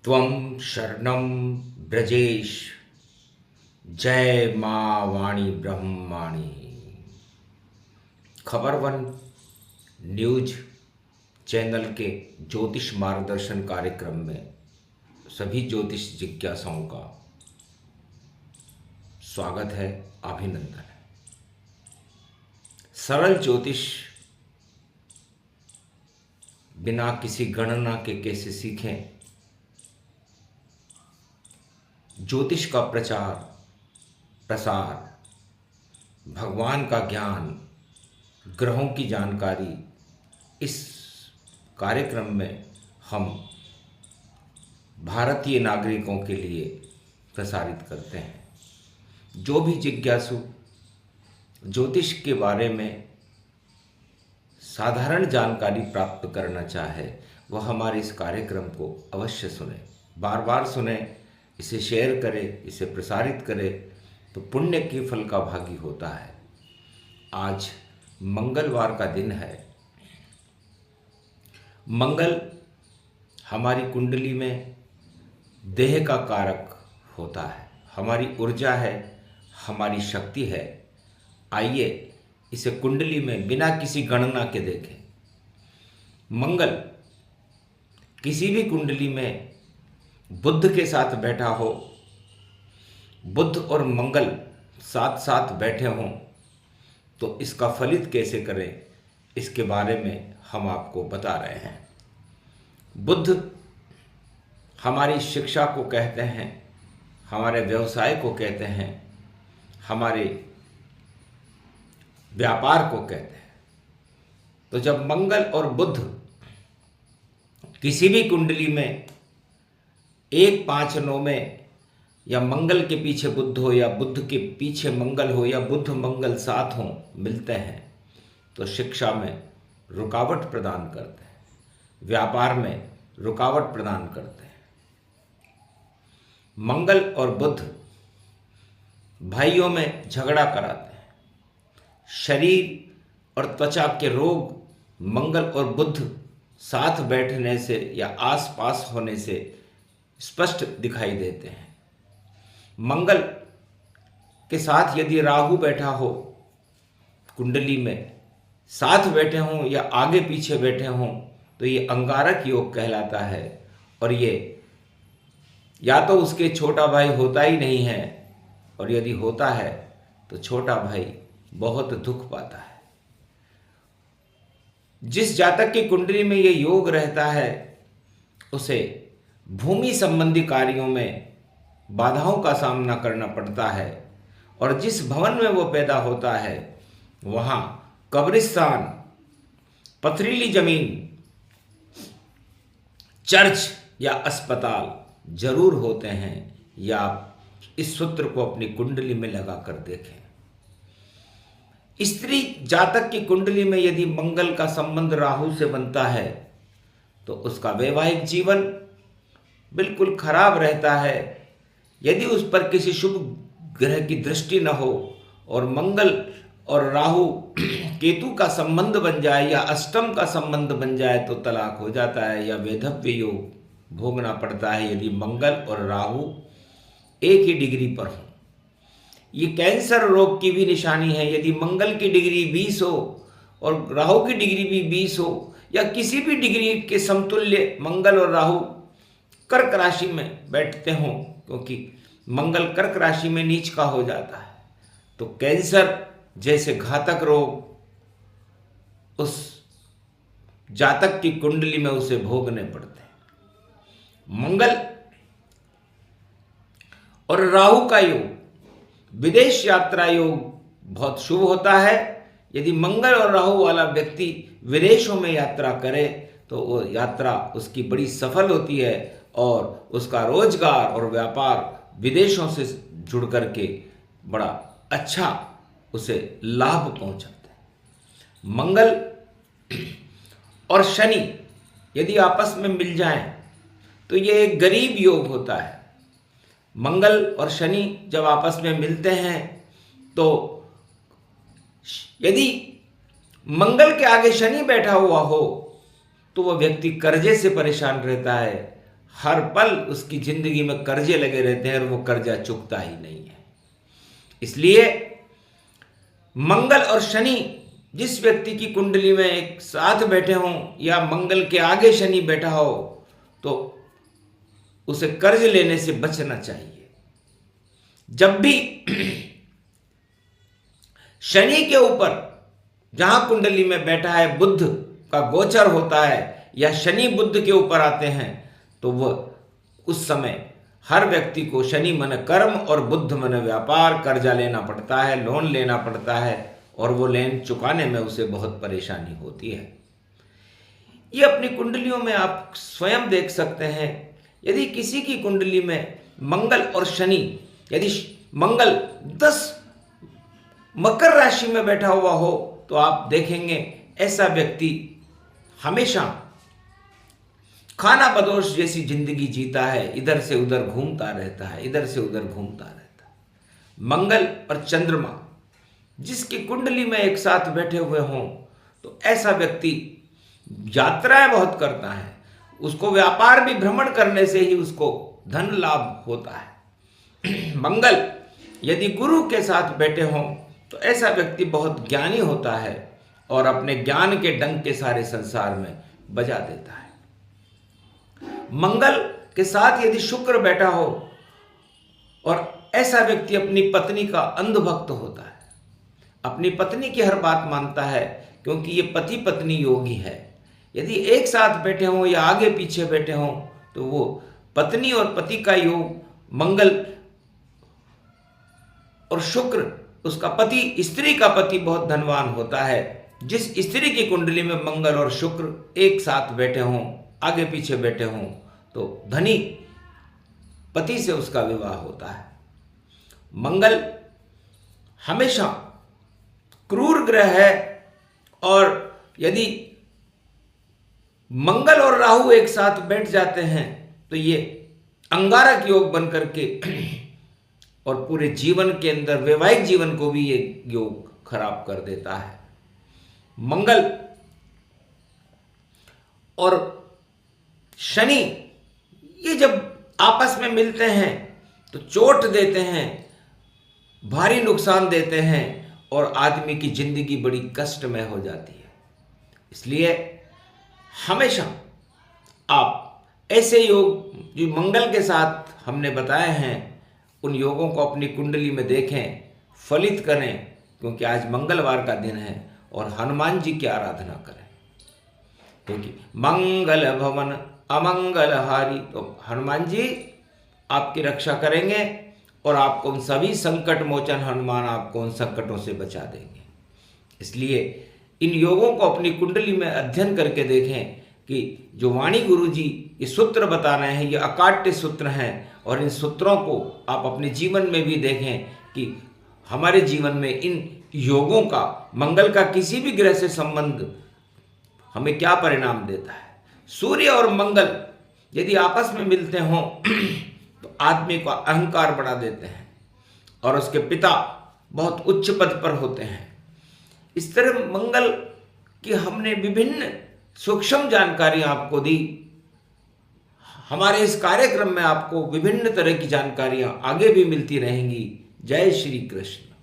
त्वं शरणं ब्रजेश। जय माँ वाणी ब्रह्माणी। खबर वन न्यूज चैनल के ज्योतिष मार्गदर्शन कार्यक्रम में सभी ज्योतिष जिज्ञासाओं का स्वागत है, अभिनंदन है। सरल ज्योतिष बिना किसी गणना के कैसे सीखें, ज्योतिष का प्रचार प्रसार, भगवान का ज्ञान, ग्रहों की जानकारी, इस कार्यक्रम में हम भारतीय नागरिकों के लिए प्रसारित करते हैं। जो भी जिज्ञासु ज्योतिष के बारे में साधारण जानकारी प्राप्त करना चाहे वह हमारे इस कार्यक्रम को अवश्य सुने, बार बार सुने, इसे शेयर करें, इसे प्रसारित करें तो पुण्य के फल का भागी होता है। आज मंगलवार का दिन है। मंगल हमारी कुंडली में देह का कारक होता है, हमारी ऊर्जा है, हमारी शक्ति है। आइए इसे कुंडली में बिना किसी गणना के देखें। मंगल किसी भी कुंडली में बुध के साथ बैठा हो, बुध और मंगल साथ साथ बैठे हों तो इसका फलित कैसे करें, इसके बारे में हम आपको बता रहे हैं। बुध हमारी शिक्षा को कहते हैं, हमारे व्यवसाय को कहते हैं, हमारे व्यापार को कहते हैं। तो जब मंगल और बुध किसी भी कुंडली में 1, 5, 9 में या मंगल के पीछे बुध हो या बुध के पीछे मंगल हो या बुध मंगल साथ हो मिलते हैं तो शिक्षा में रुकावट प्रदान करते हैं, व्यापार में रुकावट प्रदान करते हैं। मंगल और बुध भाइयों में झगड़ा कराते हैं। शरीर और त्वचा के रोग मंगल और बुध साथ बैठने से या आसपास होने से स्पष्ट दिखाई देते हैं। मंगल के साथ यदि राहु बैठा हो, कुंडली में साथ बैठे हों या आगे पीछे बैठे हों तो ये अंगारक योग कहलाता है। और ये या तो उसके छोटा भाई होता ही नहीं है, और यदि होता है तो छोटा भाई बहुत दुख पाता है। जिस जातक की कुंडली में ये योग रहता है उसे भूमि संबंधी कार्यों में बाधाओं का सामना करना पड़ता है, और जिस भवन में वो पैदा होता है वहाँ कब्रिस्तान, पथरीली जमीन, चर्च या अस्पताल जरूर होते हैं। या आप इस सूत्र को अपनी कुंडली में लगाकर देखें। स्त्री जातक की कुंडली में यदि मंगल का संबंध राहु से बनता है तो उसका वैवाहिक जीवन बिल्कुल खराब रहता है। यदि उस पर किसी शुभ ग्रह की दृष्टि न हो और मंगल और राहु केतु का संबंध बन जाए या अष्टम का संबंध बन जाए तो तलाक हो जाता है या वैधव्य योग भोगना पड़ता है यदि मंगल और राहु एक ही डिग्री पर हो। ये कैंसर रोग की भी निशानी है। यदि मंगल की डिग्री 20 हो और राहु की डिग्री भी 20 हो या किसी भी डिग्री के समतुल्य मंगल और राहु कर्क राशि में बैठते हों, क्योंकि मंगल कर्क राशि में नीच का हो जाता है, तो कैंसर जैसे घातक रोग उस जातक की कुंडली में उसे भोगने पड़ते हैं। मंगल और राहु का योग विदेश यात्रा योग बहुत शुभ होता है। यदि मंगल और राहु वाला व्यक्ति विदेशों में यात्रा करे तो वो यात्रा उसकी बड़ी सफल होती है और उसका रोजगार और व्यापार विदेशों से जुड़ करके बड़ा अच्छा उसे लाभ पहुंचाता है। मंगल और शनि यदि आपस में मिल जाएं तो ये एक गरीब योग होता है। मंगल और शनि जब आपस में मिलते हैं तो यदि मंगल के आगे शनि बैठा हुआ हो तो वह व्यक्ति कर्जे से परेशान रहता है, हर पल उसकी जिंदगी में कर्जे लगे रहते हैं और वो कर्जा चुकता ही नहीं है। इसलिए मंगल और शनि जिस व्यक्ति की कुंडली में एक साथ बैठे हों या मंगल के आगे शनि बैठा हो तो उसे कर्ज लेने से बचना चाहिए। जब भी शनि के ऊपर जहां कुंडली में बैठा है बुध का गोचर होता है या शनि बुध के ऊपर आते हैं तो वह उस समय हर व्यक्ति को शनि मन कर्म और बुध मन व्यापार कर्जा लेना पड़ता है, लोन लेना पड़ता है और वो लोन चुकाने में उसे बहुत परेशानी होती है। ये अपनी कुंडलियों में आप स्वयं देख सकते हैं। यदि किसी की कुंडली में मंगल और शनि, यदि मंगल 10 मकर राशि में बैठा हुआ हो तो आप देखेंगे ऐसा व्यक्ति हमेशा खाना बदोश जैसी जिंदगी जीता है, इधर से उधर घूमता रहता है, इधर से उधर घूमता रहता है। मंगल और चंद्रमा जिसकी कुंडली में एक साथ बैठे हुए हों तो ऐसा व्यक्ति यात्राएं बहुत करता है, उसको व्यापार भी भ्रमण करने से ही उसको धन लाभ होता है। मंगल यदि गुरु के साथ बैठे हों तो ऐसा व्यक्ति बहुत ज्ञानी होता है और अपने ज्ञान के डंक के सारे संसार में बजा देता है। मंगल के साथ यदि शुक्र बैठा हो और ऐसा व्यक्ति अपनी पत्नी का अंधभक्त होता है, अपनी पत्नी की हर बात मानता है क्योंकि ये पति पत्नी योगी है। यदि एक साथ बैठे हों या आगे पीछे बैठे हों तो वो पत्नी और पति का योग मंगल और शुक्र, उसका पति स्त्री का पति बहुत धनवान होता है। जिस स्त्री की कुंडली में मंगल और शुक्र एक साथ बैठे हों, आगे पीछे बैठे हों तो धनी पति से उसका विवाह होता है। मंगल हमेशा क्रूर ग्रह है और यदि मंगल और राहु एक साथ बैठ जाते हैं तो ये अंगारक योग बन करके और पूरे जीवन के अंदर वैवाहिक जीवन को भी ये योग खराब कर देता है। मंगल और शनि ये जब आपस में मिलते हैं तो चोट देते हैं, भारी नुकसान देते हैं और आदमी की जिंदगी बड़ी कष्टमय हो जाती है। इसलिए हमेशा आप ऐसे योग जो मंगल के साथ हमने बताए हैं उन योगों को अपनी कुंडली में देखें, फलित करें, क्योंकि आज मंगलवार का दिन है और हनुमान जी की आराधना करें क्योंकि मंगल भवन अमंगल हारी, तो हनुमान जी आपकी रक्षा करेंगे और आपको उन सभी संकट मोचन हनुमान आपको उन संकटों से बचा देंगे। इसलिए इन योगों को अपनी कुंडली में अध्ययन करके देखें कि जो वाणी गुरु जी ये सूत्र बता रहे हैं ये अकाट्य सूत्र हैं और इन सूत्रों को आप अपने जीवन में भी देखें कि हमारे जीवन में इन योगों का, मंगल का किसी भी ग्रह से संबंध हमें क्या परिणाम देता है। सूर्य और मंगल यदि आपस में मिलते हों तो आदमी को अहंकार बढ़ा देते हैं और उसके पिता बहुत उच्च पद पर होते हैं। इस तरह मंगल की हमने विभिन्न सूक्ष्म जानकारियां आपको दी। हमारे इस कार्यक्रम में आपको विभिन्न तरह की जानकारियां आगे भी मिलती रहेंगी। जय श्री कृष्ण।